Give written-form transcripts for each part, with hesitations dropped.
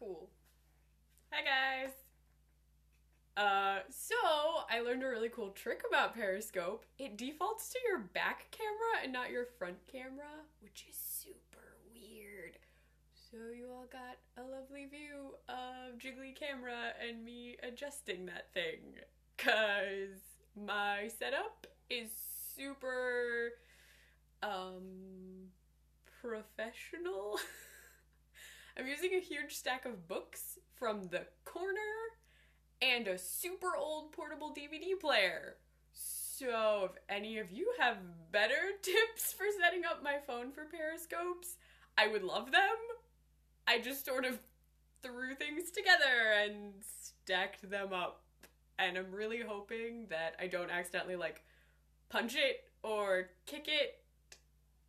cool. Hi guys. So I learned a really cool trick about Periscope. It defaults to your back camera and not your front camera, which is super weird. So you all got a lovely view of jiggly camera and me adjusting that thing. Cause my setup is super professional. I'm using a huge stack of books from the corner and a super old portable DVD player. So if any of you have better tips for setting up my phone for periscopes, I would love them. I just sort of threw things together and stacked them up. And I'm really hoping that I don't accidentally punch it or kick it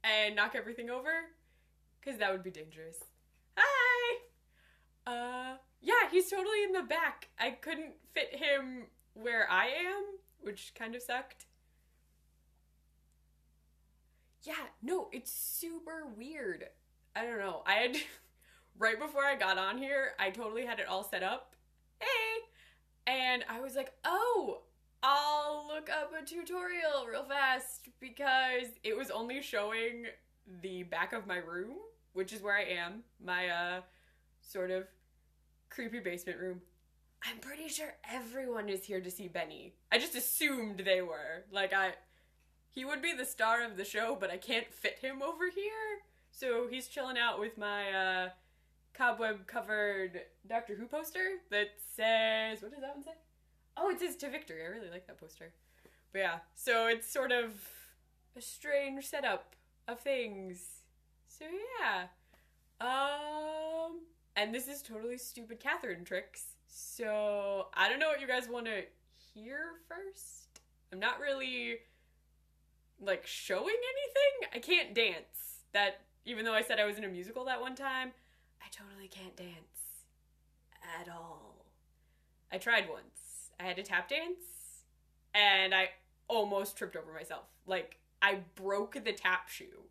and knock everything over, because that would be dangerous. Hi! Yeah, he's totally in the back. I couldn't fit him where I am, which kind of sucked. Yeah, no, it's super weird. I don't know. Right before I got on here, I totally had it all set up. Hey! And I was like, oh, I'll look up a tutorial real fast, because it was only showing the back of my room, which is where I am, my sort of creepy basement room. I'm pretty sure everyone is here to see Benny. I just assumed they were. He would be the star of the show, but I can't fit him over here. So he's chilling out with my cobweb-covered Doctor Who poster that says, what does that one say? Oh, it says "To Victory." I really like that poster. But yeah, so it's sort of a strange setup of things. So yeah. And this is totally stupid Katherine tricks. So I don't know what you guys want to hear first. I'm not really showing anything. I can't dance. Even though I said I was in a musical that one time, I totally can't dance at all. I tried once. I had to tap dance, and I almost tripped over myself. I broke the tap shoe.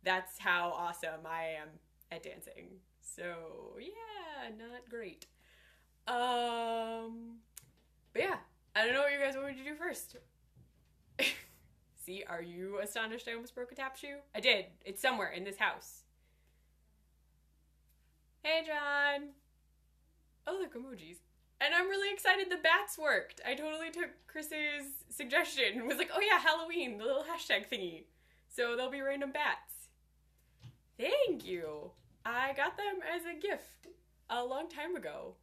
That's how awesome I am at dancing. So, yeah, not great. But yeah, I don't know what you guys want me to do first. See, are you astonished I almost broke a tap shoe? I did. It's somewhere in this house. Hey, John. Oh, look, emojis. And I'm really excited the bats worked. I totally took Chris's suggestion and was like, oh yeah, Halloween, the little hashtag thingy. So there'll be random bats. Thank you. I got them as a gift a long time ago.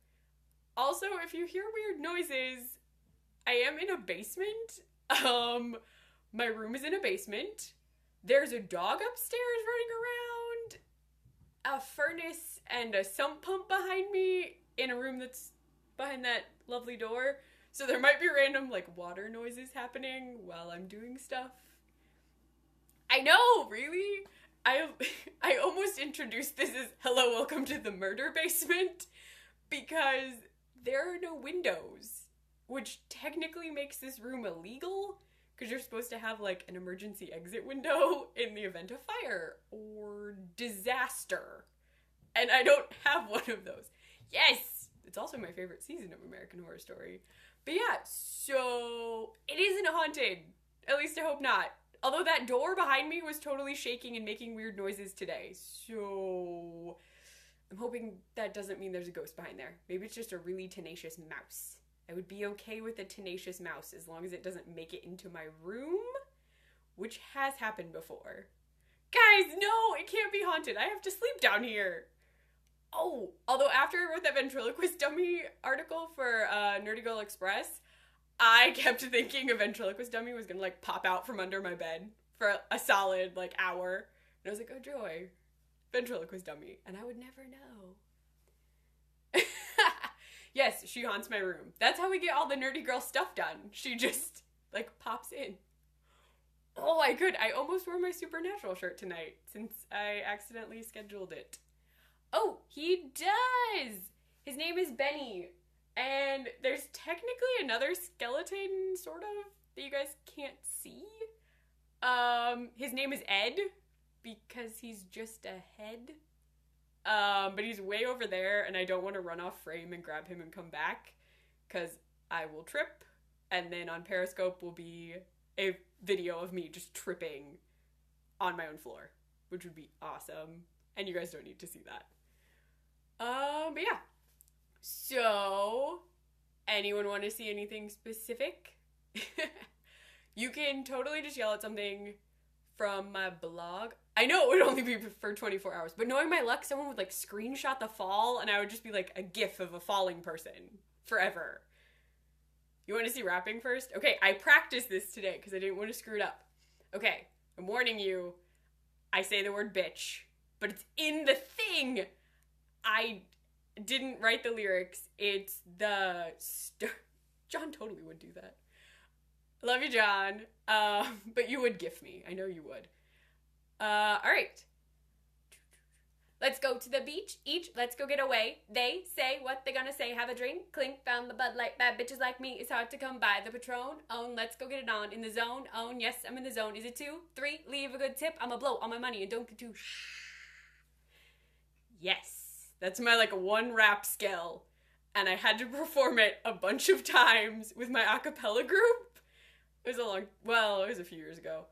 Also, if you hear weird noises, I am in a basement. My room is in a basement. There's a dog upstairs running around, a furnace and a sump pump behind me in a room that's behind that lovely door. So there might be random water noises happening while I'm doing stuff. I know, really? I almost introduced this as hello, welcome to the murder basement, because there are no windows, which technically makes this room illegal, because you're supposed to have an emergency exit window in the event of fire or disaster. And I don't have one of those. Yes! It's also my favorite season of American Horror Story. But yeah, so it isn't haunted. At least I hope not. Although that door behind me was totally shaking and making weird noises today. So I'm hoping that doesn't mean there's a ghost behind there. Maybe it's just a really tenacious mouse. I would be okay with a tenacious mouse as long as it doesn't make it into my room, which has happened before. Guys, no, it can't be haunted. I have to sleep down here. Oh, although after I wrote that ventriloquist dummy article for Nerdy Girl Express, I kept thinking a ventriloquist dummy was gonna pop out from under my bed for a solid hour. And I was like, oh joy, ventriloquist dummy. And I would never know. Yes, she haunts my room. That's how we get all the Nerdy Girl stuff done. She just pops in. Oh, I almost wore my Supernatural shirt tonight since I accidentally scheduled it. Oh, he does! His name is Benny. And there's technically another skeleton, sort of, that you guys can't see. His name is Ed, because he's just a head. But he's way over there, and I don't want to run off frame and grab him and come back, because I will trip, and then on Periscope will be a video of me just tripping on my own floor, which would be awesome, and you guys don't need to see that. But yeah. So, anyone want to see anything specific? You can totally just yell at something from my blog. I know it would only be for 24 hours, but knowing my luck, someone would like screenshot the fall and I would just be like a gif of a falling person forever. You want to see rapping first? Okay, I practiced this today because I didn't want to screw it up. Okay, I'm warning you. I say the word bitch, but it's in the thing. I didn't write the lyrics. It's the... John totally would do that. Love you, John. But you would gif me. I know you would. Alright. Let's go to the beach. Each, let's go get away. They say what they gonna say. Have a drink. Clink, found the Bud Light. Bad bitches like me. It's hard to come by. The Patron. Own, let's go get it on. In the zone. Own, yes, I'm in the zone. Is it 2, 3? Leave a good tip. I'ma blow all my money and don't get too Yes. That's my like one rap skill. And I had to perform it a bunch of times with my a cappella group. It was a few years ago.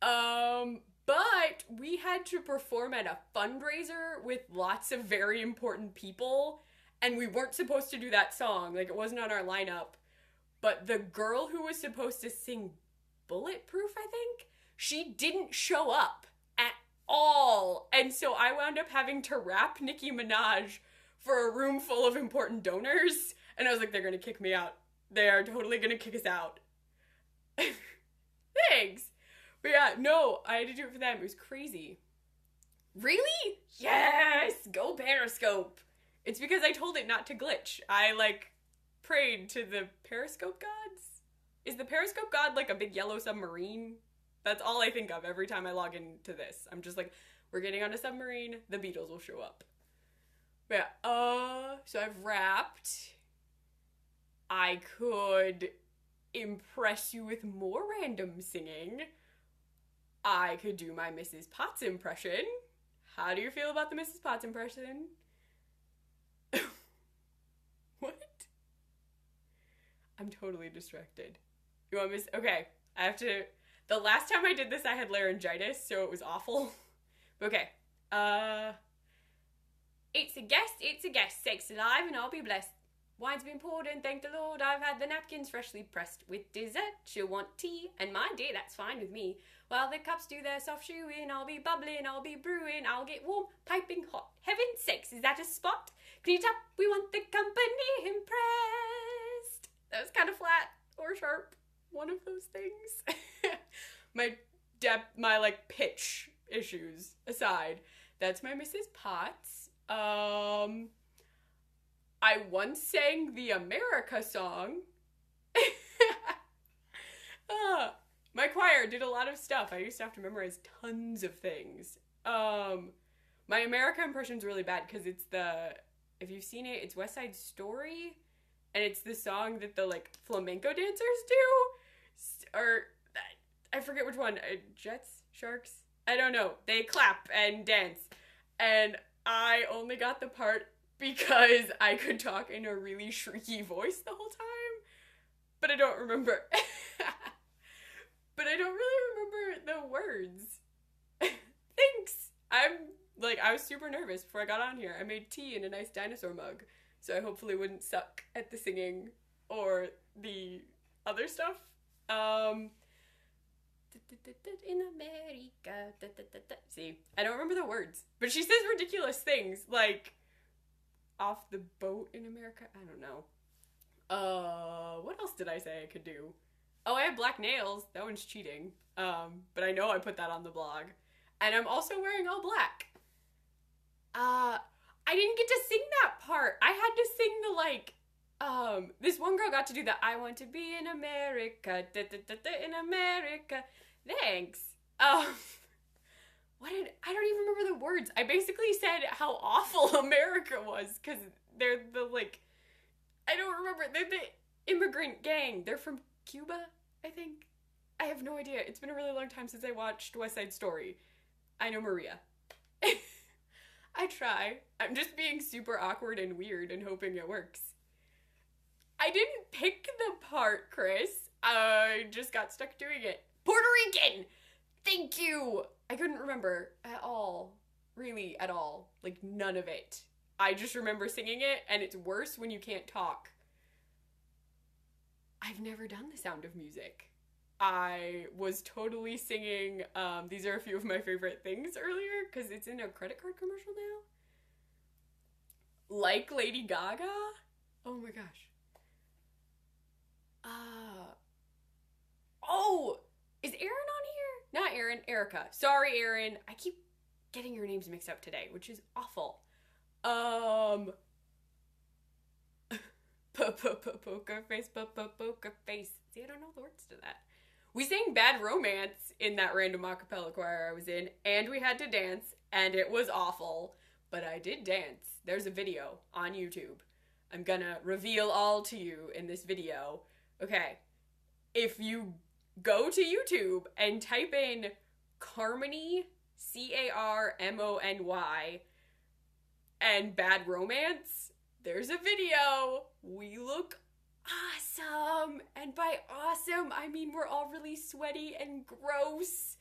But we had to perform at a fundraiser with lots of very important people, and we weren't supposed to do that song. Like, it wasn't on our lineup. But the girl who was supposed to sing Bulletproof, I think, she didn't show up at all. And so I wound up having to rap Nicki Minaj for a room full of important donors. And I was like, they're gonna kick me out. They are totally gonna kick us out. Thanks. But yeah, no, I had to do it for them. It was crazy. Really? Yes! Go Periscope! It's because I told it not to glitch. I, like, prayed to the Periscope gods? Is the Periscope god, like, a big yellow submarine? That's all I think of every time I log into this. I'm just like, we're getting on a submarine, the Beatles will show up. But yeah, so I've rapped. I could impress you with more random singing. I could do my Mrs. Potts impression. How do you feel about the Mrs. Potts impression? What? I'm totally distracted. You want okay, I have to... The last time I did this, I had laryngitis, so it was awful. Okay. It's a guest, sakes alive, and I'll be blessed. Wine's been poured in, thank the Lord, I've had the napkins freshly pressed. With dessert, she'll want tea, and my dear, that's fine with me. While the cups do their soft shoeing, I'll be bubbling, I'll be brewing, I'll get warm, piping hot. Heaven's sakes, is that a spot? Clean it up, we want the company impressed. That was kind of flat or sharp. One of those things. my like pitch issues aside, that's my Mrs. Potts. I once sang the America song. My choir did a lot of stuff. I used to have to memorize tons of things. My America impression's really bad because it's if you've seen it, it's West Side Story, and it's the song that the like flamenco dancers do, or I forget which one. Jets, sharks, I don't know. They clap and dance, and I only got the part because I could talk in a really shrieky voice the whole time, but I don't remember. But I don't really remember the words. Thanks. I was super nervous before I got on here. I made tea in a nice dinosaur mug, so I hopefully wouldn't suck at the singing or the other stuff. In America. See, I don't remember the words, but she says ridiculous things like off the boat in America. I don't know. What else did I say I could do? Oh, I have black nails. That one's cheating. But I know I put that on the blog. And I'm also wearing all black. I didn't get to sing that part. I had to sing the, like, this one girl got to do the I want to be in America, in America. Thanks. I don't even remember the words. I basically said how awful America was, because they're the, like, I don't remember. They're the immigrant gang. They're from Cuba, I think. I have no idea. It's been a really long time since I watched West Side Story. I know Maria. I try. I'm just being super awkward and weird and hoping it works. I didn't pick the part, Chris. I just got stuck doing it. Puerto Rican! Thank you! I couldn't remember at all. Really, at all. Like, none of it. I just remember singing it, and it's worse when you can't talk. I've never done The Sound of Music. I was totally singing These Are a Few of My Favorite Things earlier, because it's in a credit card commercial now. Like Lady Gaga? Oh my gosh. Oh! Is Erin on here? Not Erin, Erica. Sorry, Erin. I keep getting your names mixed up today, which is awful. Poker face, poker face. See, I don't know the words to that. We sang Bad Romance in that random acapella choir I was in, and we had to dance, and it was awful. But I did dance. There's a video on YouTube. I'm gonna reveal all to you in this video. Okay, if you go to YouTube and type in Carmony, Carmony, and Bad Romance, there's a video. We look awesome. And by awesome, I mean we're all really sweaty and gross.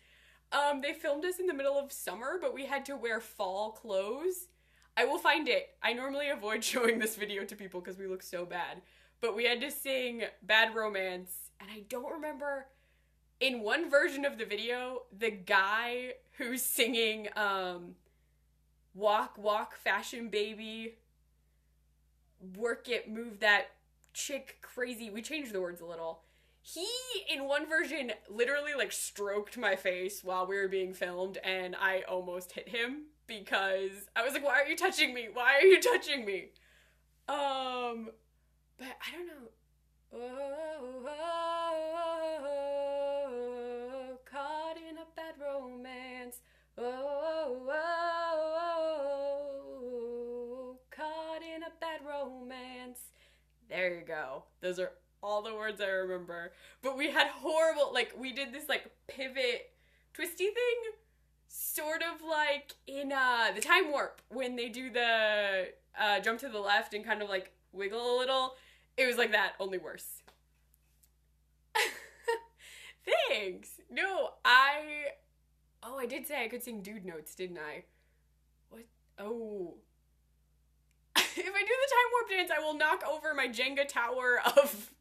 They filmed us in the middle of summer, but we had to wear fall clothes. I will find it. I normally avoid showing this video to people because we look so bad. But we had to sing Bad Romance, and I don't remember, in one version of the video, the guy who's singing Walk, Walk, Fashion Baby, Work It, Move That, Chick Crazy. We changed the words a little. He, in one version, literally like stroked my face while we were being filmed, and I almost hit him because I was like, why are you touching me? Why are you touching me? But I don't know. Oh, caught in a bad romance. Oh, caught in a bad romance. There you go. Those are all the words I remember. But we had horrible, like, we did this, like, pivot twisty thing, sort of like in the Time Warp, when they do the jump to the left and kind of, like, wiggle a little. It was like that, only worse. Thanks. No, I did say I could sing dude notes, didn't I? What? Oh. If I do the Time Warp dance, I will knock over my Jenga tower of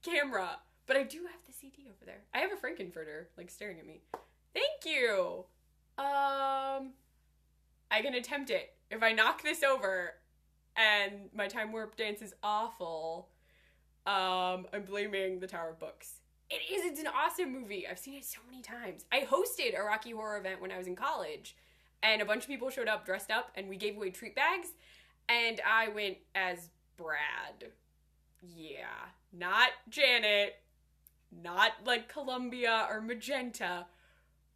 camera. But I do have the CD over there. I have a Frankenfurter, like, staring at me. Thank you. I can attempt it. If I knock this over and my Time Warp dance is awful, I'm blaming the Tower of Books. It is. It's an awesome movie. I've seen it so many times. I hosted a Rocky Horror event when I was in college, and a bunch of people showed up dressed up, and we gave away treat bags, and I went as Brad. Yeah. Not Janet. Not, like, Columbia or Magenta.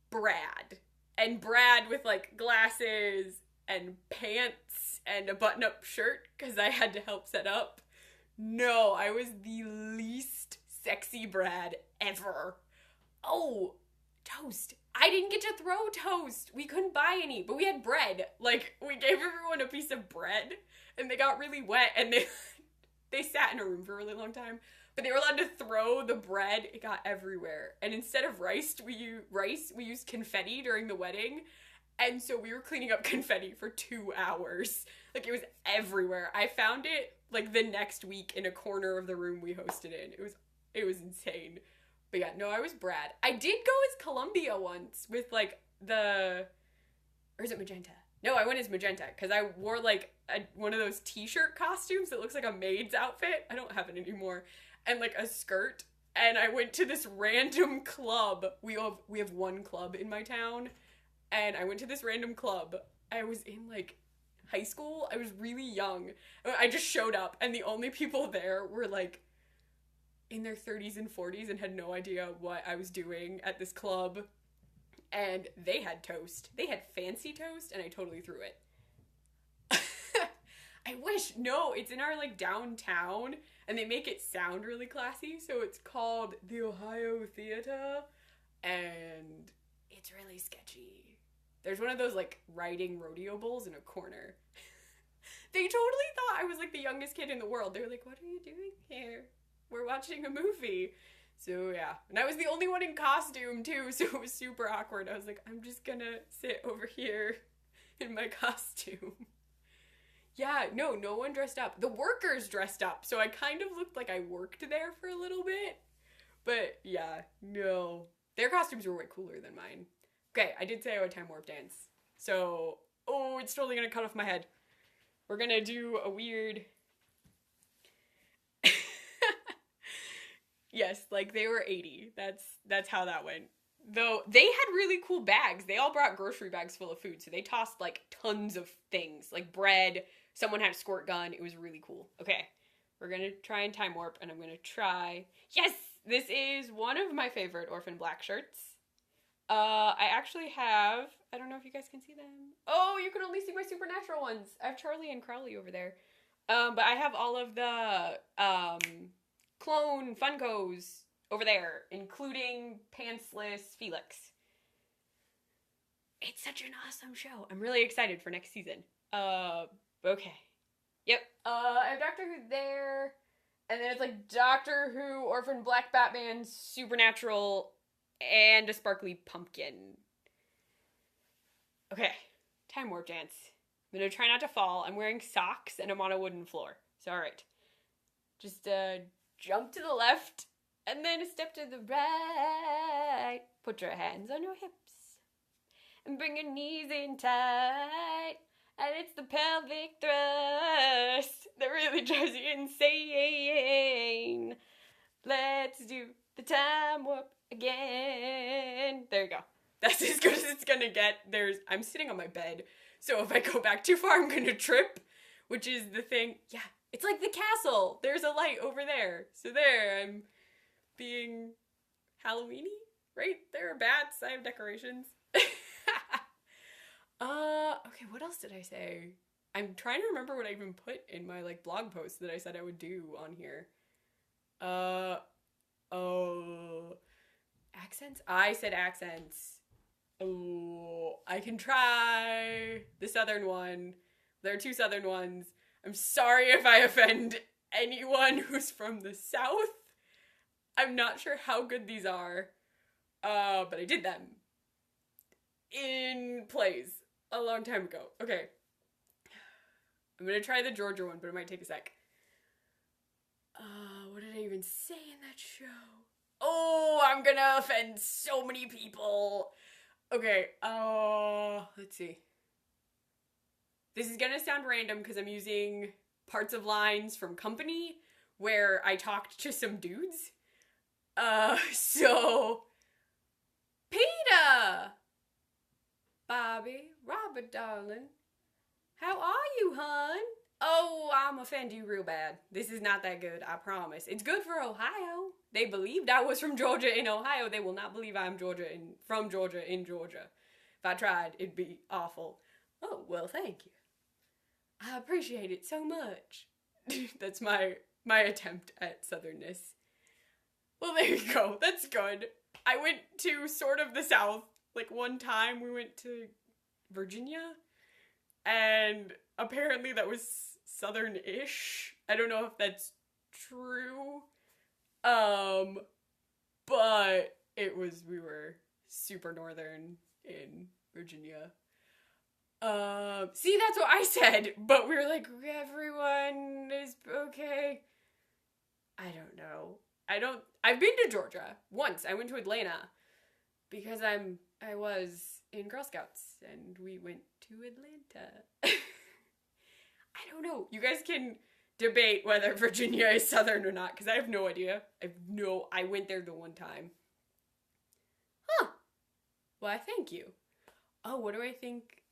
Brad. And Brad with, like, glasses and pants and a button-up shirt, because I had to help set up. No, I was the least sexy Brad ever. Oh, toast. I didn't get to throw toast. We couldn't buy any, but we had bread. Like, we gave everyone a piece of bread, and they got really wet, and they sat in a room for a really long time. But they were allowed to throw the bread. It got everywhere. And instead of rice, we used confetti during the wedding. And so we were cleaning up confetti for 2 hours. Like, it was everywhere. I found it, like, the next week in a corner of the room we hosted in. It was insane. But yeah, no, I was Brad. I did go as Columbia once with, like, or is it Magenta? No, I went as Magenta, because I wore, like, one of those t-shirt costumes that looks like a maid's outfit. I don't have it anymore. And, like, a skirt. And I went to this random club. We have one club in my town. And I went to this random club. I was in, like, high school. I was really young. I just showed up, and the only people there were, like, in their 30s and 40s and had no idea what I was doing at this club. And they had toast. They had fancy toast, and I totally threw it. I wish. No, it's in our, like, downtown, and they make it sound really classy, so it's called the Ohio Theater, and it's really sketchy. There's one of those, like, riding rodeo bulls in a corner. They totally thought I was, like, the youngest kid in the world. They were like, what are you doing here? We're watching a movie. So, yeah. And I was the only one in costume, too, so it was super awkward. I was like, I'm just gonna sit over here in my costume. Yeah, no one dressed up. The workers dressed up, so I kind of looked like I worked there for a little bit. But, yeah, no. Their costumes were way cooler than mine. Okay, I did say I would time warp dance. So, oh, it's totally gonna cut off my head. We're gonna do a weird... Yes, like they were 80. That's how that went. Though they had really cool bags. They all brought grocery bags full of food, so they tossed like tons of things, like bread. Someone had a squirt gun. It was really cool. Okay, we're gonna try and time warp, and I'm gonna try. Yes, this is one of my favorite Orphan Black shirts. I actually have. I don't know if you guys can see them. Oh, you can only see my supernatural ones. I have Charlie and Crowley over there. But I have all of the clone Funkos over there, including Pantsless Felix. It's such an awesome show. I'm really excited for next season. Okay. Yep. I have Doctor Who there, and then it's like Doctor Who, Orphan Black Batman, Supernatural, and a sparkly pumpkin. Okay. Time warp dance. I'm gonna try not to fall. I'm wearing socks, and I'm on a wooden floor. So, alright. Just, jump to the left, and then a step to the right. Put your hands on your hips, and bring your knees in tight. And it's the pelvic thrust that really drives you insane. Let's do the time warp again. There you go. That's as good as it's gonna get. I'm sitting on my bed, so if I go back too far, I'm gonna trip, which is the thing. Yeah. It's like the castle. There's a light over there. So there, I'm being Halloween-y, right? There are bats. I have decorations. Okay, what else did I say? I'm trying to remember what I even put in my, like, blog post that I said I would do on here. Accents? I said accents. Oh, I can try the southern one. There are 2 southern ones. I'm sorry if I offend anyone who's from the South. I'm not sure how good these are, but I did them in plays a long time ago. Okay. I'm gonna try the Georgia one, but it might take a sec. What did I even say in that show? Oh, I'm gonna offend so many people. Okay, let's see. This is gonna sound random because I'm using parts of lines from Company where I talked to some dudes. So... Peter! Bobby, Robert, darling. How are you, hon? Oh, I'm offend you real bad. This is not that good, I promise. It's good for Ohio. They believed I was from Georgia in Ohio. They will not believe I'm from Georgia in Georgia. If I tried, it'd be awful. Oh, well, thank you. I appreciate it so much. That's my attempt at southernness. Well, there you go. That's good. I went to sort of the South. Like, one time we went to Virginia, and apparently that was southern-ish. I don't know if that's true. But we were super northern in Virginia. See, that's what I said, but we were like, everyone is okay. I don't know. I've been to Georgia once. I went to Atlanta because I was in Girl Scouts and we went to Atlanta. I don't know. You guys can debate whether Virginia is southern or not because I have no idea. I went there the one time. Huh. Well, thank you. Oh, what do I think?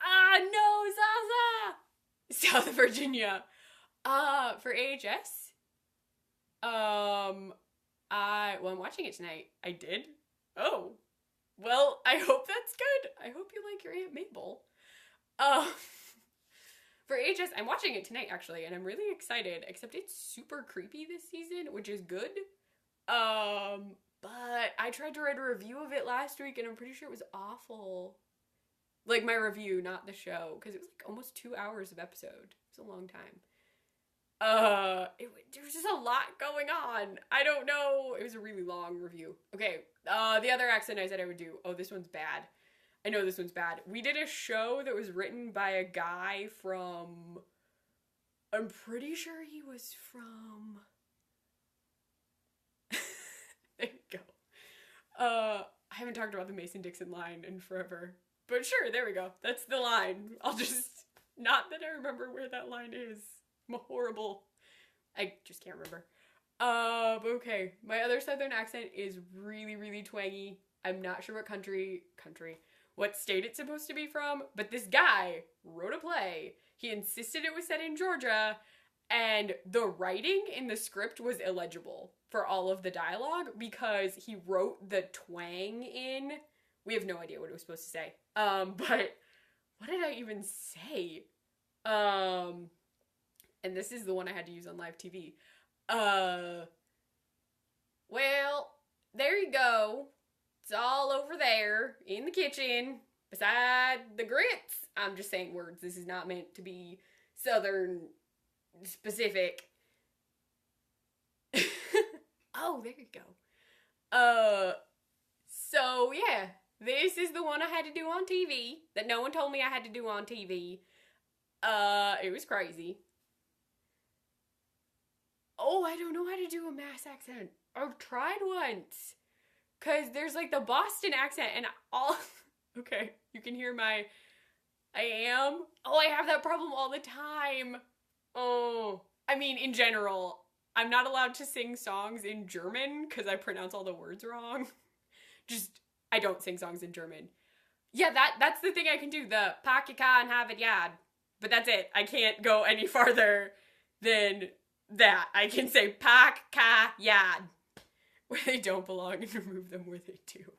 Ah, no, Zaza! South Virginia. For AHS? I'm watching it tonight. I did? Oh. Well, I hope that's good. I hope you like your Aunt Mabel. For AHS, I'm watching it tonight, actually, and I'm really excited, except it's super creepy this season, which is good. But I tried to write a review of it last week, and I'm pretty sure it was awful. Like, my review, not the show, because it was like almost 2 hours of episode. It's a long time. There was just a lot going on. I don't know. It was a really long review. Okay, the other accent I said I would do. Oh, this one's bad. I know this one's bad. We did a show that was written by a guy from... I'm pretty sure he was from... There you go. I haven't talked about the Mason-Dixon line in forever. But sure, there we go. That's the line. I'll just... Not that I remember where that line is. I'm horrible. I just can't remember. Okay. My other southern accent is really, really twangy. I'm not sure what what state it's supposed to be from, but this guy wrote a play. He insisted it was set in Georgia, and the writing in the script was illegible for all of the dialogue because he wrote the twang in. We have no idea what it was supposed to say. But what did I even say? And this is the one I had to use on live TV. Well, there you go. It's all over there in the kitchen beside the grits. I'm just saying words. This is not meant to be southern specific. Oh, there you go. So yeah, this is the one I had to do on TV that no one told me I had to do on TV. It was crazy. Oh, I don't know how to do a Mass accent. I've tried once. Cause there's like the Boston accent and all... Okay, you can hear my... I have that problem all the time. Oh, I mean, in general, I'm not allowed to sing songs in German because I pronounce all the words wrong. I don't sing songs in German. Yeah, that's the thing I can do, the Pak je kan have it yad. But that's it. I can't go any farther than that. I can say Pak ka yad, where they don't belong, and remove them where they do.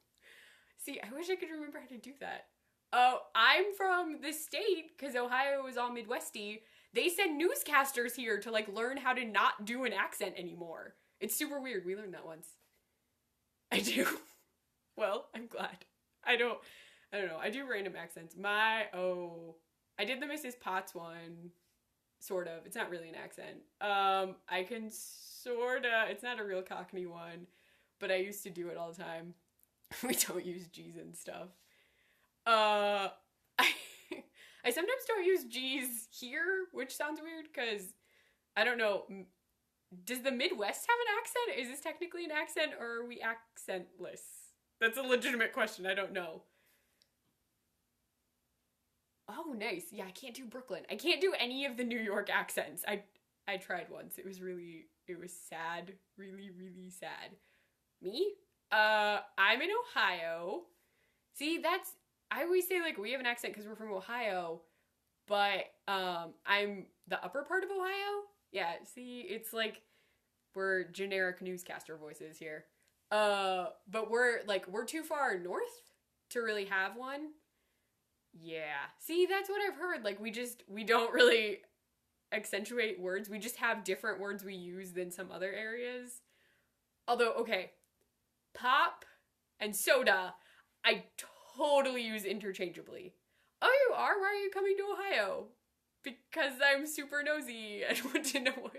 See, I wish I could remember how to do that. Oh, I'm from the state, because Ohio is all Midwesty. They send newscasters here to, like, learn how to not do an accent anymore. It's super weird. We learned that once. I do. Well, I'm glad. I don't know. I do random accents. I did the Mrs. Potts one. Sort of. It's not really an accent. I can sorta... It's not a real Cockney one, but I used to do it all the time. We don't use G's and stuff. I sometimes don't use G's here, which sounds weird, because, I don't know, does the Midwest have an accent? Is this technically an accent, or are we accentless? That's a legitimate question, I don't know. Oh, nice. Yeah, I can't do Brooklyn. I can't do any of the New York accents. I tried once. It was sad. Really, really sad. Me? I'm in Ohio. See, I always say, like, we have an accent because we're from Ohio, but, I'm the upper part of Ohio. Yeah, see, it's like, we're generic newscaster voices here. But we're too far north to really have one. Yeah. See, that's what I've heard. Like, we don't really accentuate words. We just have different words we use than some other areas. Although, okay, pop and soda, I totally use interchangeably. Oh, you are? Why are you coming to Ohio? Because I'm super nosy and want to know what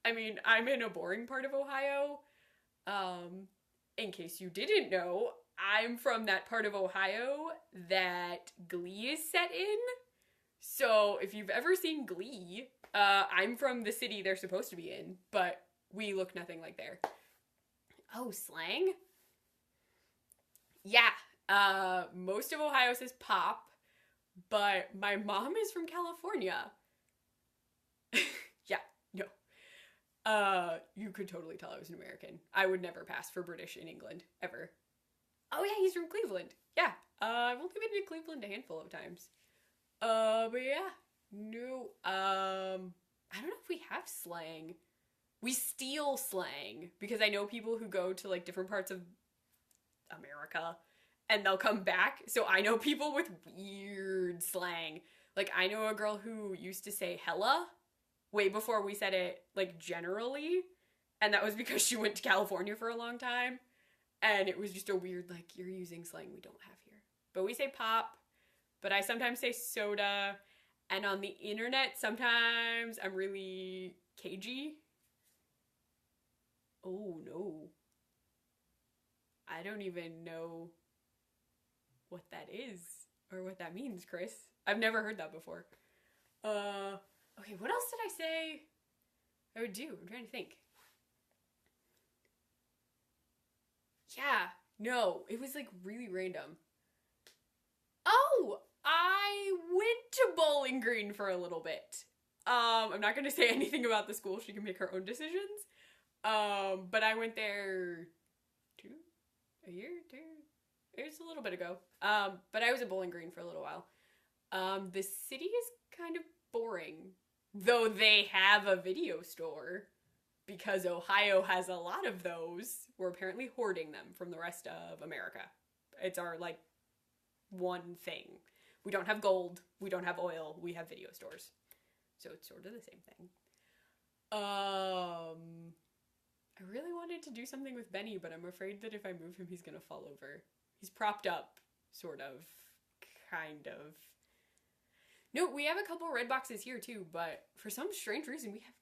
I'm in a boring part of Ohio. In case you didn't know, I'm from that part of Ohio that Glee is set in. So if you've ever seen Glee, I'm from the city they're supposed to be in, but we look nothing like there. Oh, slang? Yeah, most of Ohio says pop, but my mom is from California. Yeah, no. You could totally tell I was an American. I would never pass for British in England, ever. Oh yeah, he's from Cleveland. Yeah, I've only been to Cleveland a handful of times. But yeah, no, I don't know if we have slang. We steal slang, because I know people who go to, like, different parts of America, and they'll come back, so I know people with weird slang. Like, I know a girl who used to say hella way before we said it, like, generally, And that was because she went to California for a long time. And it was just a weird, like, you're using slang we don't have here. But we say pop, but I sometimes say soda. And on the internet, sometimes I'm really cagey. Oh, no. I don't even know what that is or what that means, Chris. I've never heard that before. Okay, what else did I say I would do? I'm trying to think. Yeah, no, it was like really random. Oh, I went to Bowling Green for a little bit. I'm not going to say anything about the school. She can make her own decisions. But I went there a year, two. It was a little bit ago. But I was at Bowling Green for a little while. The city is kind of boring, though they have a video store because Ohio has a lot of those. We're apparently hoarding them from the rest of America. It's our, like, one thing. We don't have gold. We don't have oil. We have video stores. So it's sort of the same thing. I really wanted to do something with Benny, but I'm afraid that if I move him, he's gonna fall over. He's propped up, sort of, kind of. No, we have a couple red boxes here too, but for some strange reason, we have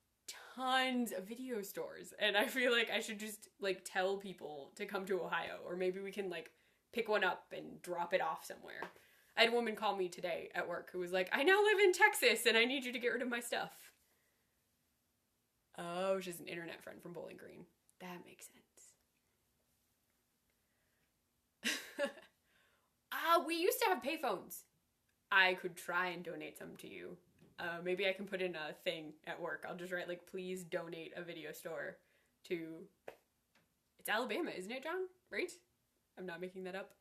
tons of video stores. And I feel like I should just, like, tell people to come to Ohio, or maybe we can, like, pick one up and drop it off somewhere. I had a woman call me today at work who was like, I now live in Texas and I need you to get rid of my stuff. Oh, she's an internet friend from Bowling Green. That makes sense. We used to have payphones. I could try and donate some to you. Maybe I can put in a thing at work. I'll just write, like, please donate a video store to... It's Alabama, isn't it, John? Right? I'm not making that up.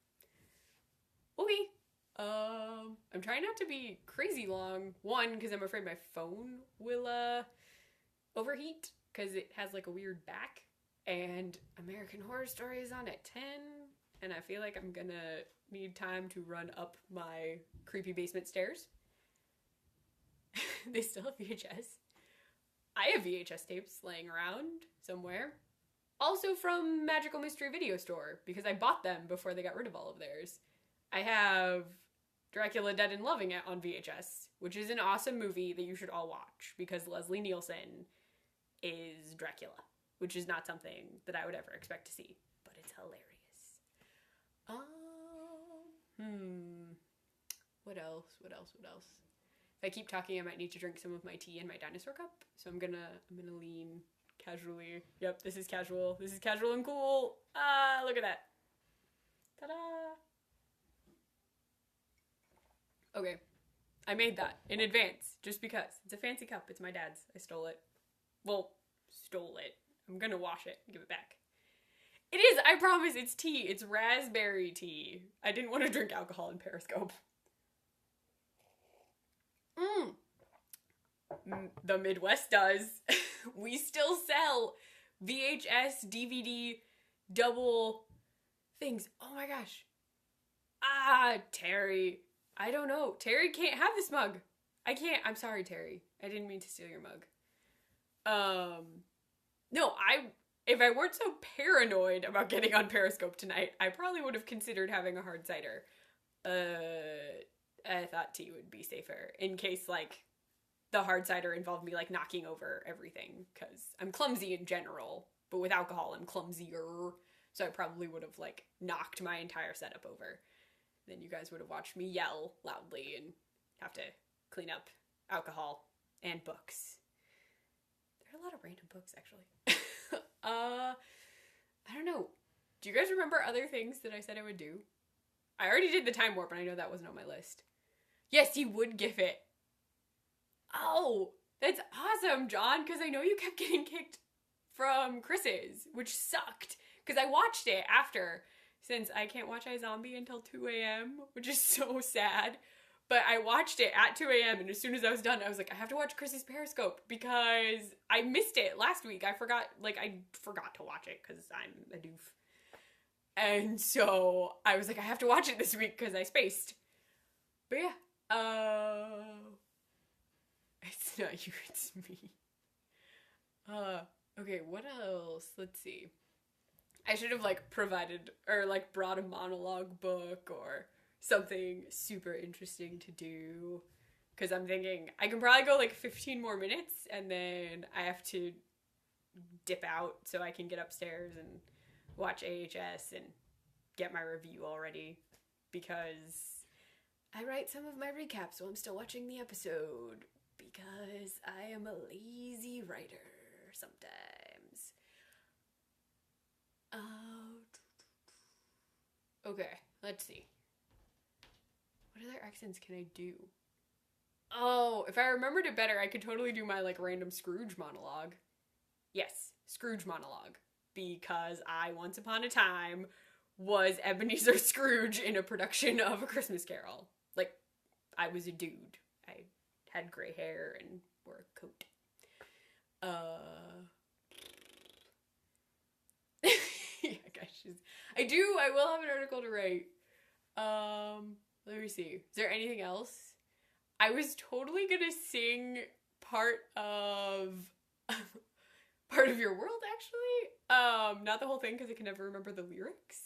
Okay. I'm trying not to be crazy long. One, because I'm afraid my phone will, overheat, because it has, like, a weird back. And American Horror Story is on at 10, and I feel like I'm gonna need time to run up my creepy basement stairs. They still have VHS. I have VHS tapes laying around somewhere. Also from Magical Mystery Video Store, because I bought them before they got rid of all of theirs. I have Dracula Dead and Loving It on VHS, which is an awesome movie that you should all watch, because Leslie Nielsen is Dracula, which is not something that I would ever expect to see, but it's hilarious. What else? If I keep talking, I might need to drink some of my tea in my dinosaur cup, so I'm gonna lean casually. Yep, this is casual. This is casual and cool. Ah, look at that. Ta-da! Okay, I made that in advance, just because. It's a fancy cup. It's my dad's. I stole it. Well, stole it. I'm gonna wash it and give it back. It is, I promise, it's tea. It's raspberry tea. I didn't want to drink alcohol in Periscope. The Midwest does. We still sell VHS, DVD, double things. Oh my gosh. Terry. I don't know. Terry can't have this mug. I can't. I'm sorry, Terry. I didn't mean to steal your mug. No, if I weren't so paranoid about getting on Periscope tonight, I probably would have considered having a hard cider. I thought tea would be safer in case, like, the hard cider involved me, like, knocking over everything, because I'm clumsy in general, but with alcohol I'm clumsier, so I probably would have, like, knocked my entire setup over. Then you guys would have watched me yell loudly and have to clean up alcohol and books. There are a lot of random books, actually. I don't know. Do you guys remember other things that I said I would do? I already did the time warp, and I know that wasn't on my list. Yes, you would gif it. Oh, that's awesome, John, because I know you kept getting kicked from Chris's, which sucked, because I watched it after, since I can't watch iZombie until 2 a.m., which is so sad. But I watched it at 2 a.m. and as soon as I was done, I was like, I have to watch Chris's Periscope because I missed it last week. I forgot to watch it because I'm a doof. And so I was like, I have to watch it this week because I spaced. But yeah, it's not you, it's me. Okay, what else? Let's see. I should have like provided or like brought a monologue book or something super interesting to do. Because I'm thinking I can probably go like 15 more minutes and then I have to dip out so I can get upstairs and watch AHS and get my review already. Because I write some of my recaps while I'm still watching the episode. Because I am a lazy writer sometimes. Okay, let's see. What other accents can I do? Oh, if I remembered it better, I could totally do my like random Scrooge monologue. Yes, Scrooge monologue. Because I, once upon a time, was Ebenezer Scrooge in a production of A Christmas Carol. Like, I was a dude. I had gray hair and wore a coat. Yeah, gosh. I will have an article to write. Let me see. Is there anything else? I was totally gonna sing part of Your World, actually. Not the whole thing, because I can never remember the lyrics.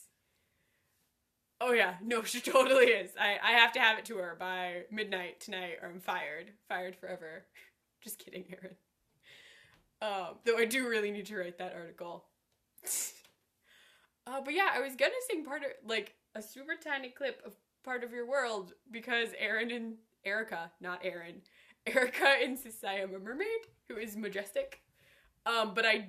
Oh yeah, no, she totally is. I have to have it to her by midnight tonight, or I'm fired. Fired forever. Just kidding, Erin. Though I do really need to write that article. But yeah, I was gonna sing part of, like, a super tiny clip of Part of Your World, because Erica insists I am a mermaid, who is majestic. But I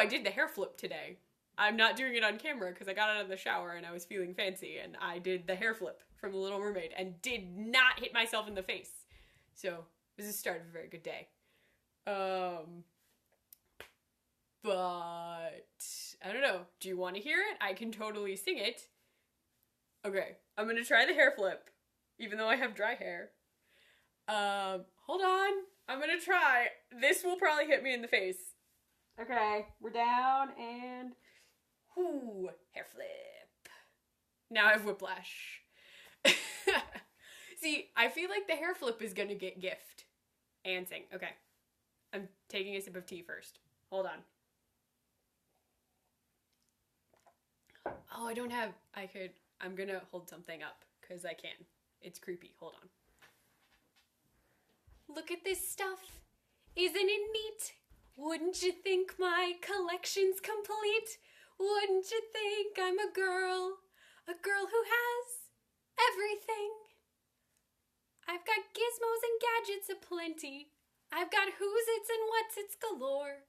did the hair flip today. I'm not doing it on camera because I got out of the shower and I was feeling fancy, and I did the hair flip from The Little Mermaid and did not hit myself in the face. So, it was the start of a very good day. But I don't know. Do you want to hear it? I can totally sing it. Okay, I'm gonna try the hair flip, even though I have dry hair. Hold on. I'm gonna try. This will probably hit me in the face. Okay, we're down and... Whoo, hair flip. Now I have whiplash. See, I feel like the hair flip is gonna get gift. And sing. Okay. I'm taking a sip of tea first. Hold on. Oh, I'm gonna hold something up, because I can. It's creepy. Hold on. Look at this stuff. Isn't it neat? Wouldn't you think my collection's complete? Wouldn't you think I'm a girl who has everything? I've got gizmos and gadgets aplenty. I've got who's its and what's its galore.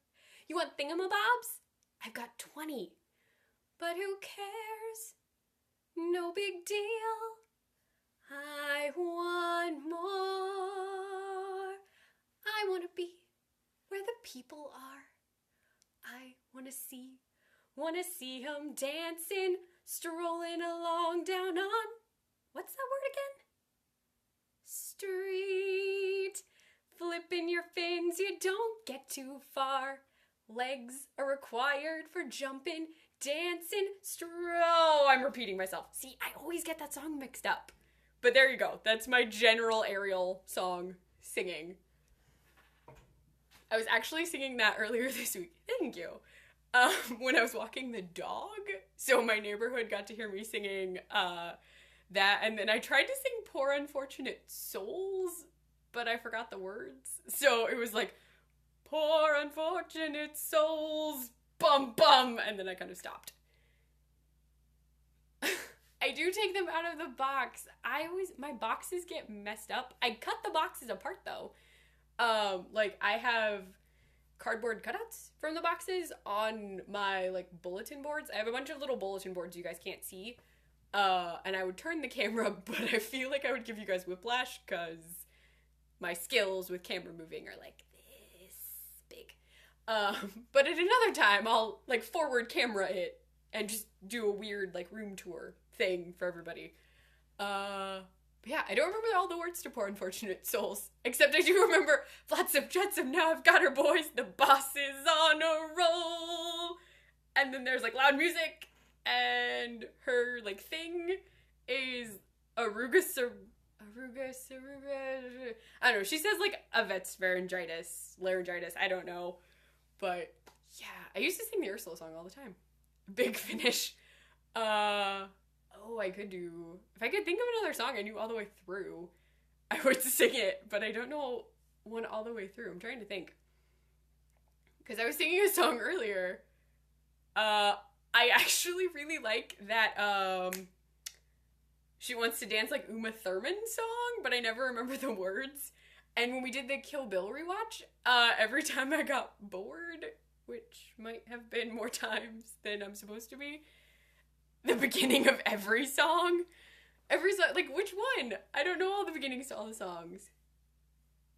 You want thingamabobs? I've got 20. But who cares? No big deal. I want more. I want to be where the people are. I want to see 'em dancing, strolling along down on, what's that word again? Street. Flipping your fins, you don't get too far. Legs are required for jumping, dancing, I'm repeating myself. See, I always get that song mixed up. But there you go. That's my general Ariel song singing. I was actually singing that earlier this week. Thank you. When I was walking the dog. So my neighborhood got to hear me singing that. And then I tried to sing Poor Unfortunate Souls, but I forgot the words. So it was like, poor unfortunate souls, bum bum. And then I kind of stopped. I do take them out of the box. My boxes get messed up. I cut the boxes apart though. Like I have cardboard cutouts from the boxes on my like bulletin boards. I have a bunch of little bulletin boards you guys can't see. And I would turn the camera, but I feel like I would give you guys whiplash because my skills with camera moving are like this big. But at another time, I'll like forward camera it and just do a weird like room tour thing for everybody. But yeah, I don't remember all the words to Poor Unfortunate Souls, except I do remember Flotsam Jetsam, now I've got her boys, the boss is on a roll. And then there's like loud music, and her like thing is Aruga, I don't know, she says like Avets laryngitis, I don't know. But Yeah, I used to sing the Ursula song all the time. Big Finish. Oh, I could do... If I could think of another song I knew all the way through, I would sing it, but I don't know one all the way through. I'm trying to think. Because I was singing a song earlier. I actually really like that, She Wants to Dance Like Uma Thurman song, but I never remember the words. And when we did the Kill Bill rewatch, every time I got bored, which might have been more times than I'm supposed to be, the beginning of every song, like, which one? I don't know all the beginnings to all the songs.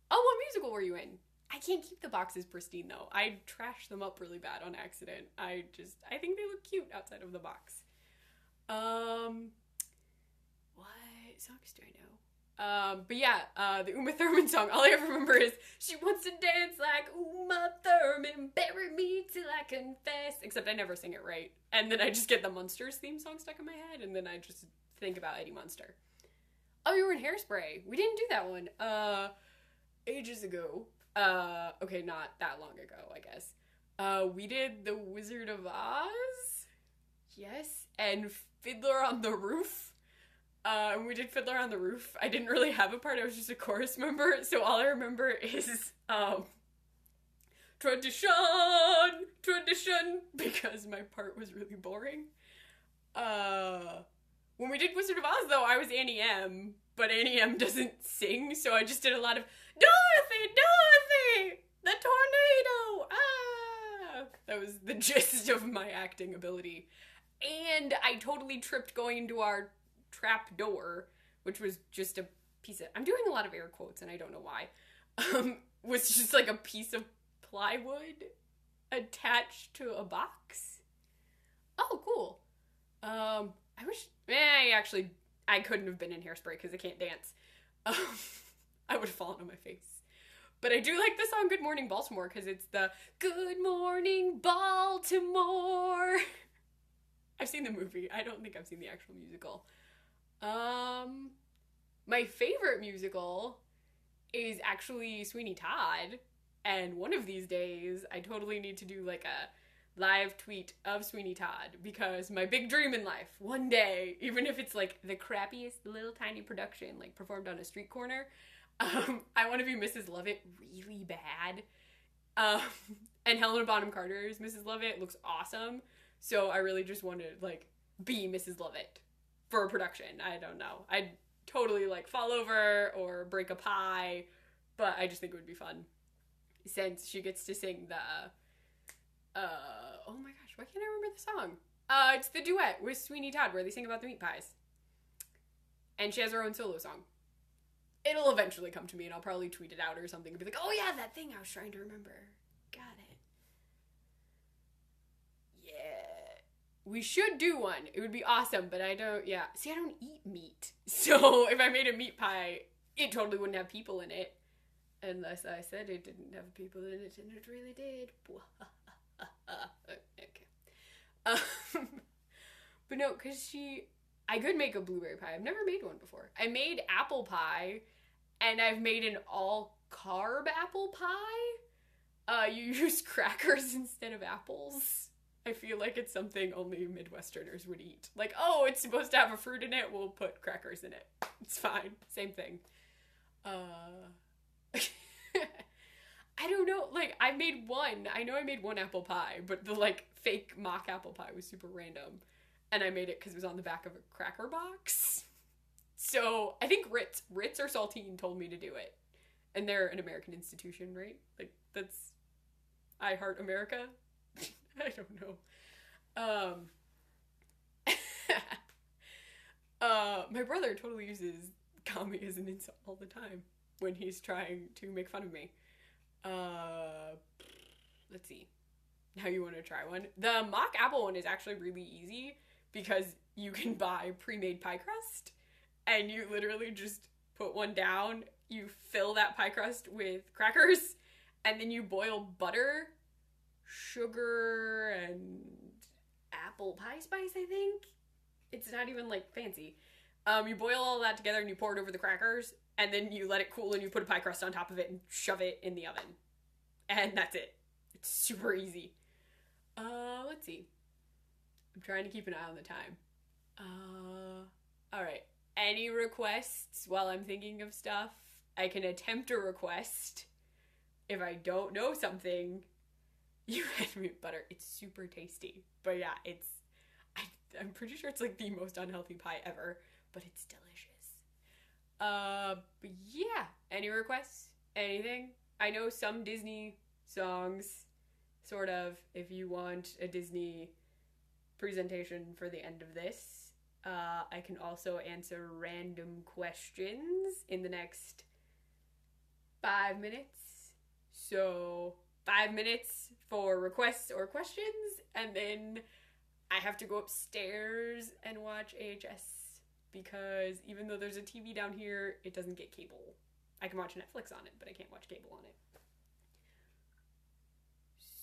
Oh, what musical were you in? I can't keep the boxes pristine, though. I trashed them up really bad on accident. I think they look cute outside of the box. What songs do I know? But yeah, the Uma Thurman song, all I ever remember is, she wants to dance like Uma Thurman, bury me till I confess. Except I never sing it right. And then I just get the Munsters theme song stuck in my head, and then I just think about Eddie Munster. Oh, you were in Hairspray. We didn't do that one. Ages ago. Okay, not that long ago, I guess. We did The Wizard of Oz? Yes. And Fiddler on the Roof. And we did Fiddler on the Roof. I didn't really have a part, I was just a chorus member, so all I remember is, tradition, because my part was really boring. When we did Wizard of Oz, though, I was Annie M, but Annie M doesn't sing, so I just did a lot of, Dorothy, the tornado, ah! That was the gist of my acting ability. And I totally tripped going into our trap door, which was just a piece of, I'm doing a lot of air quotes and I don't know why, was just like a piece of plywood attached to a box. Oh, cool. I wish, I couldn't have been in Hairspray because I can't dance. I would have fallen on my face. But I do like the song Good Morning Baltimore because it's the Good Morning Baltimore. I've seen the movie. I don't think I've seen the actual musical. My favorite musical is actually Sweeney Todd. And one of these days, I totally need to do like a live tweet of Sweeney Todd because my big dream in life, one day, even if it's like the crappiest little tiny production, like performed on a street corner, I want to be Mrs. Lovett really bad. And Helena Bonham Carter's Mrs. Lovett looks awesome. So I really just want to like be Mrs. Lovett for a production. I don't know. I'd totally like fall over or break a pie, but I just think it would be fun since she gets to sing the, oh my gosh, why can't I remember the song? It's the duet with Sweeney Todd where they sing about the meat pies. And she has her own solo song. It'll eventually come to me and I'll probably tweet it out or something and be like, oh yeah, that thing I was trying to remember. Got it. Yeah. We should do one. It would be awesome, but I don't, yeah. See, I don't eat meat. So if I made a meat pie, it totally wouldn't have people in it. Unless I said it didn't have people in it, and it really did. Okay. But no, because I could make a blueberry pie. I've never made one before. I made apple pie, and I've made an all-carb apple pie. You use crackers instead of apples. I feel like it's something only Midwesterners would eat. Like, oh, it's supposed to have a fruit in it, we'll put crackers in it. It's fine. Same thing. I don't know, like, I made one. I know I made one apple pie, but the, like, fake mock apple pie was super random. And I made it because it was on the back of a cracker box. So, I think Ritz or Saltine told me to do it. And they're an American institution, right? Like, that's I Heart America? I don't know. My brother totally uses Kami as an insult all the time when he's trying to make fun of me. Let's see. Now you want to try one? The mock apple one is actually really easy because you can buy pre-made pie crust and you literally just put one down, you fill that pie crust with crackers, and then you boil butter, sugar, and apple pie spice, I think. It's not even, like, fancy. You boil all that together and you pour it over the crackers, and then you let it cool and you put a pie crust on top of it and shove it in the oven. And that's it. It's super easy. Let's see. I'm trying to keep an eye on the time. Alright. Any requests while I'm thinking of stuff? I can attempt a request. If I don't know something, you had me butter. It's super tasty. But yeah, I'm pretty sure it's like the most unhealthy pie ever, but it's delicious. But yeah, any requests? Anything? I know some Disney songs, sort of, if you want a Disney presentation for the end of this. I can also answer random questions in the next 5 minutes. So 5 minutes for requests or questions, and then I have to go upstairs and watch AHS because even though there's a TV down here, it doesn't get cable. I can watch Netflix on it, but I can't watch cable on it.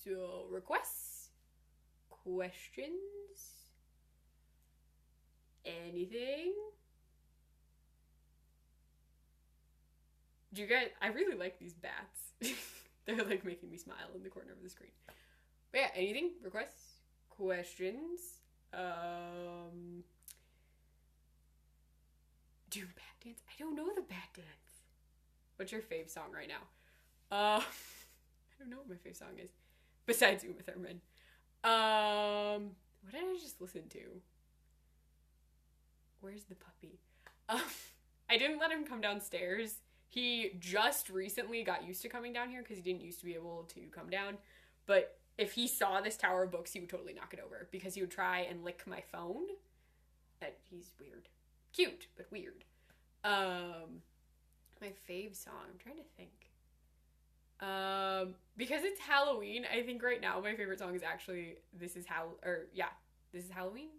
So requests, questions, anything? Do you guys, I really like these bats. They're like making me smile in the corner of the screen. But yeah, anything? Requests? Questions? Do bat dance? I don't know the bat dance. What's your fave song right now? I don't know what my fave song is. Besides Uma Thurman. What did I just listen to? Where's the puppy? I didn't let him come downstairs. He just recently got used to coming down here because he didn't used to be able to come down. But if he saw this tower of books, he would totally knock it over because he would try and lick my phone. And he's weird. Cute, but weird. My fave song, I'm trying to think. Because it's Halloween, I think right now my favorite song is actually This Is Halloween?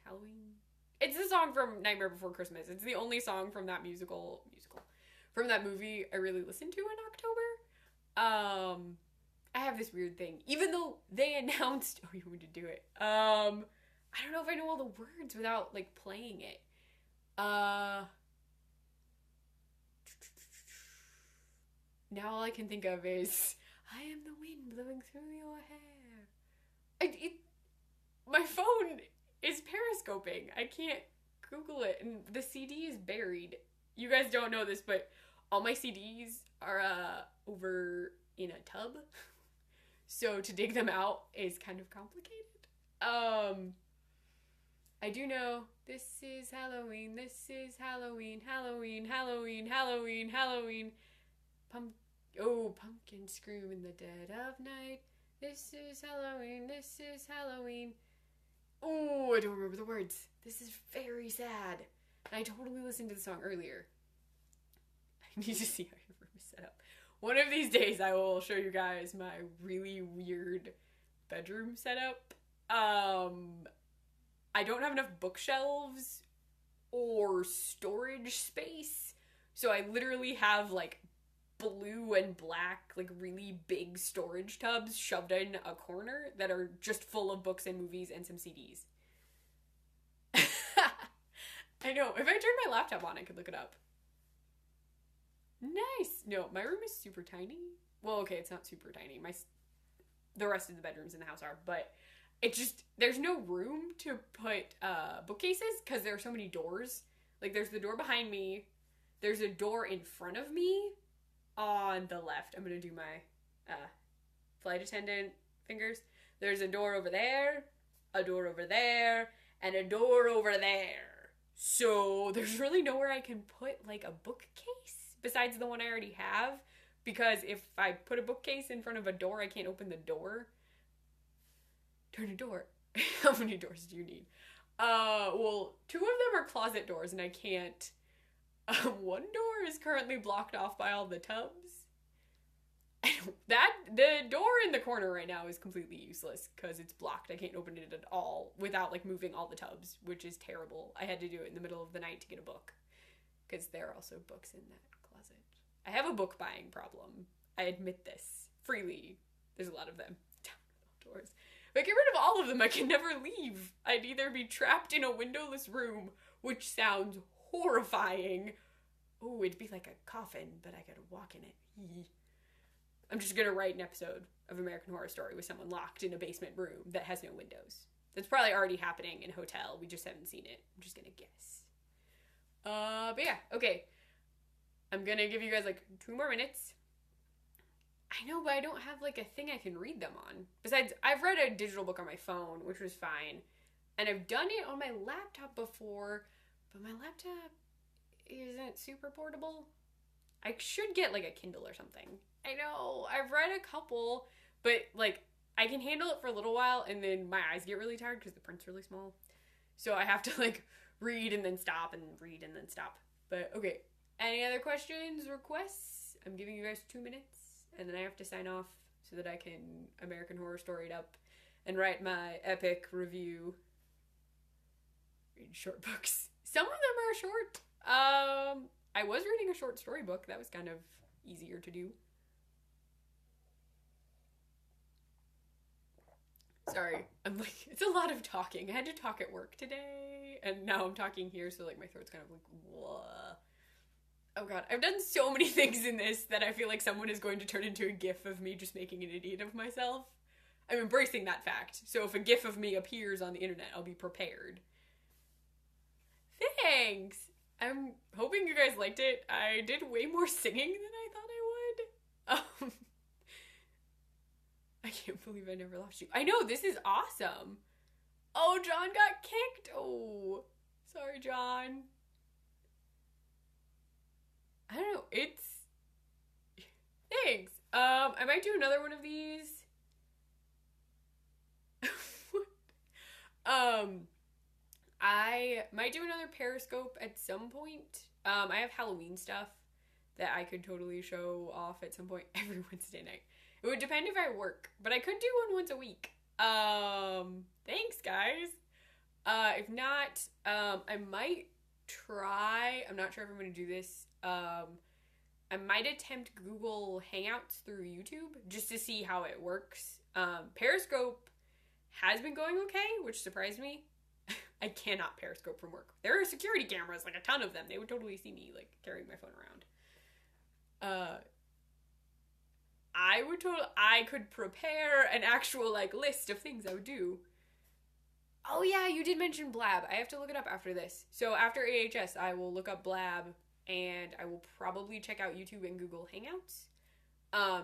Halloween? It's the song from Nightmare Before Christmas. It's the only song from that musical, from that movie I really listened to in October. I have this weird thing. Even though they announced, oh, you want me to do it. I don't know if I know all the words without, like, playing it. Now all I can think of is, I am the wind blowing through your hair. My phone is periscoping. I can't Google it, and the CD is buried. You guys don't know this, but all my CDs are over in a tub. So to dig them out is kind of complicated. I do know this is Halloween, this is Halloween, Halloween, Halloween, Halloween, Halloween. Pumpkin scream in the dead of night. This is Halloween, this is Halloween. Oh, I don't remember the words. This is very sad. I totally listened to the song earlier. I need to see how your room is set up. One of these days I will show you guys my really weird bedroom setup. I don't have enough bookshelves or storage space. So I literally have like blue and black, like really big storage tubs shoved in a corner that are just full of books and movies and some CDs. I know. If I turned my laptop on, I could look it up. Nice. No, my room is super tiny. Well, okay, it's not super tiny. The rest of the bedrooms in the house are, but it just, there's no room to put bookcases because there are so many doors. Like, there's the door behind me. There's a door in front of me on the left. I'm going to do my flight attendant fingers. There's a door over there, a door over there, and a door over there. So there's really nowhere I can put, like, a bookcase besides the one I already have. Because if I put a bookcase in front of a door, I can't open the door. Turn a door. How many doors do you need? Well, 2 of them are closet doors, and I can't. One door is currently blocked off by all the tubs. The door in the corner right now is completely useless because it's blocked. I can't open it at all without like moving all the tubs, which is terrible. I had to do it in the middle of the night to get a book because there are also books in that closet. I have a book buying problem. I admit this freely. There's a lot of them down doors. If I get rid of all of them, I can never leave. I'd either be trapped in a windowless room, which sounds horrifying. Oh, it'd be like a coffin, but I could walk in it. I'm just gonna write an episode of American Horror Story with someone locked in a basement room that has no windows. That's probably already happening in a hotel. We just haven't seen it. I'm just gonna guess. But yeah, okay. I'm gonna give you guys like 2 more minutes. I know, but I don't have like a thing I can read them on. Besides, I've read a digital book on my phone, which was fine. And I've done it on my laptop before, but my laptop isn't super portable. I should get like a Kindle or something. I know, I've read a couple, but like I can handle it for a little while and then my eyes get really tired because the print's really small. So I have to like read and then stop and read and then stop. But okay, any other questions, requests? I'm giving you guys 2 minutes and then I have to sign off so that I can American Horror Story it up and write my epic review. Read short books. Some of them are short. I was reading a short story book. That was kind of easier to do. Sorry, I'm like, it's a lot of talking. I had to talk at work today, and now I'm talking here, so like my throat's kind of like, whoa. Oh god, I've done so many things in this that I feel like someone is going to turn into a gif of me just making an idiot of myself. I'm embracing that fact, so if a gif of me appears on the internet, I'll be prepared. Thanks! I'm hoping you guys liked it. I did way more singing than I thought I would. I can't believe I never lost you. I know, this is awesome. Oh, John got kicked. Oh, sorry, John. I don't know. It's... Thanks. I might do another one of these. I might do another Periscope at some point. I have Halloween stuff that I could totally show off at some point every Wednesday night. It would depend if I work, but I could do one once a week. Thanks, guys. If not, I might try, I'm not sure if I'm going to do this, I might attempt Google Hangouts through YouTube just to see how it works. Periscope has been going okay, which surprised me. I cannot Periscope from work. There are security cameras, like a ton of them. They would totally see me, like, carrying my phone around. I could prepare an actual, like, list of things I would do. Oh yeah, you did mention Blab. I have to look it up after this. So after AHS, I will look up Blab, and I will probably check out YouTube and Google Hangouts.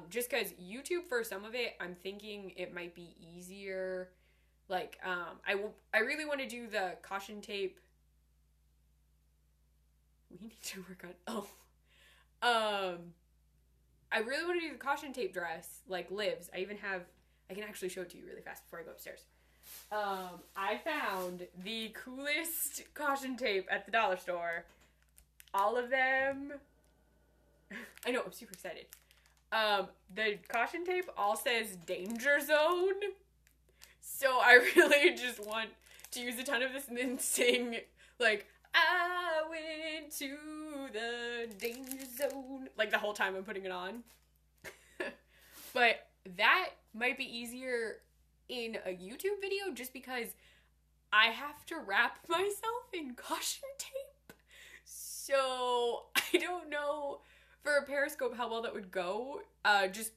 Just because YouTube, for some of it, I'm thinking it might be easier. Like, I really want to do the caution tape. We need to work on, I really want to do the caution tape dress, like Liv's. I can actually show it to you really fast before I go upstairs. I found the coolest caution tape at the dollar store. All of them. I know, I'm super excited. The caution tape all says danger zone. So I really just want to use a ton of this and then sing, like, I went to the danger zone, like the whole time I'm putting it on. But that might be easier in a YouTube video just because I have to wrap myself in caution tape. So I don't know for a Periscope how well that would go. Just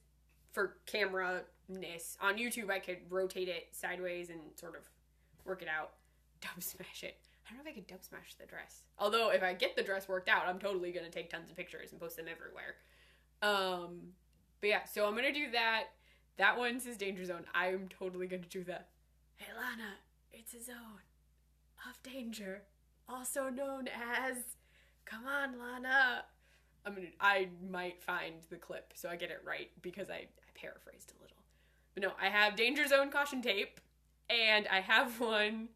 for camera-ness. On YouTube, I could rotate it sideways and sort of work it out. Dub smash it. I don't know if I could dub smash the dress. Although, if I get the dress worked out, I'm totally going to take tons of pictures and post them everywhere. But yeah, so I'm going to do that. That one says Danger Zone. I'm totally going to do that. Hey, Lana, it's a zone of danger. Also known as, come on, Lana. I might find the clip so I get it right because I paraphrased a little. But no, I have Danger Zone caution tape, and I have one...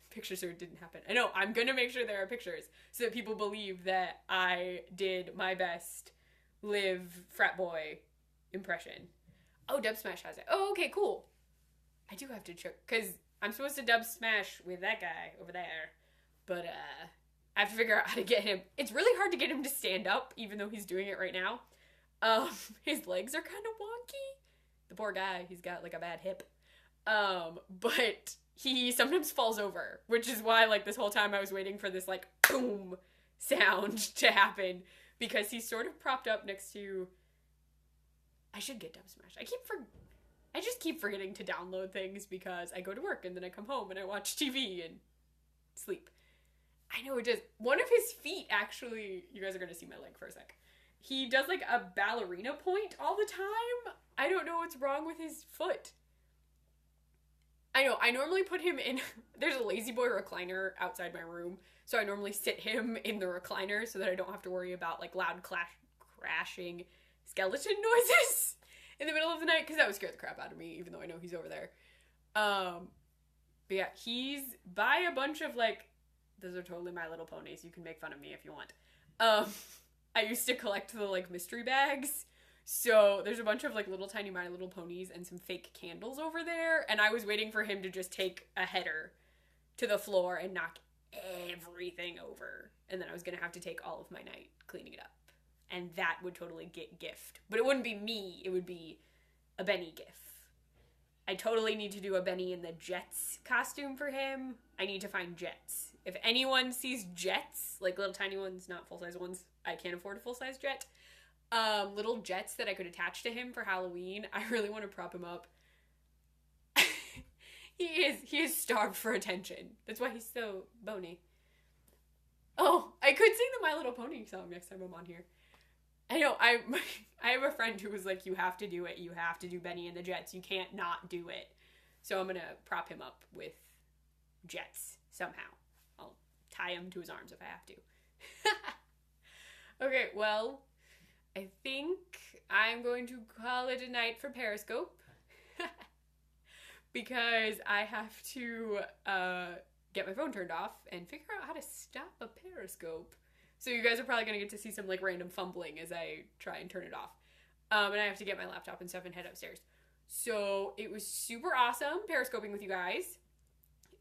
Pictures so it didn't happen. I know, I'm gonna make sure there are pictures so that people believe that I did my best Liv frat boy impression. Oh, Dub Smash has it. Oh, okay, cool. I do have to check, because I'm supposed to Dub Smash with that guy over there. But, I have to figure out how to get him. It's really hard to get him to stand up, even though he's doing it right now. His legs are kind of wonky. The poor guy, he's got, like, a bad hip. But he sometimes falls over, which is why, like, this whole time I was waiting for this, like, boom sound to happen, because he's sort of propped up next to... I should get Dub Smash. I I just keep forgetting to download things because I go to work and then I come home and I watch TV and sleep. I know it does. One of his feet, actually, you guys are going to see my leg for a sec. He does like a ballerina point all the time. I don't know what's wrong with his foot. I know, I normally put him in, there's a lazy boy recliner outside my room, so I normally sit him in the recliner so that I don't have to worry about like loud crashing skeleton noises in the middle of the night, because that would scare the crap out of me, even though I know he's over there. But yeah, he's by a bunch of like, those are totally My Little Ponies. You can make fun of me if you want. I used to collect the like mystery bags. So there's a bunch of like little tiny My Little Ponies and some fake candles over there. And I was waiting for him to just take a header to the floor and knock everything over. And then I was going to have to take all of my night cleaning it up. And that would totally get gift. But it wouldn't be me. It would be a Benny gif. I totally need to do a Benny in the Jets costume for him. I need to find Jets. If anyone sees Jets, like little tiny ones, not full-size ones, I can't afford a full-size jet. Little Jets that I could attach to him for Halloween. I really want to prop him up. He is starved for attention. That's why he's so bony. Oh, I could sing the My Little Pony song next time I'm on here. I know, I have a friend who was like, you have to do it. You have to do Benny and the Jets. You can't not do it. So I'm going to prop him up with Jets somehow. I'll tie him to his arms if I have to. Okay, well, I think I'm going to call it a night for Periscope. Because I have to get my phone turned off and figure out how to stop a Periscope. So you guys are probably going to get to see some like random fumbling as I try and turn it off. And I have to get my laptop and stuff and head upstairs. So it was super awesome Periscoping with you guys.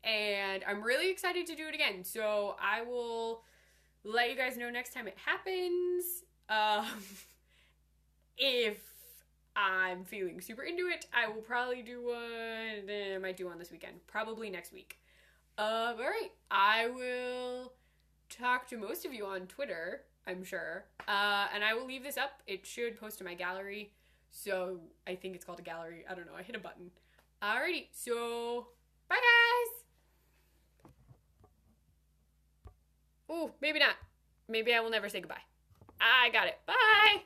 And I'm really excited to do it again. So I will let you guys know next time it happens. If I'm feeling super into it, I will probably do one. Then I might do one this weekend. Probably next week. Alright. I will talk to most of you on Twitter, I'm sure. And I will leave this up. It should post to my gallery. So I think it's called a gallery. I don't know. I hit a button. Alrighty. So bye guys. Oh, maybe not. Maybe I will never say goodbye. I got it. Bye.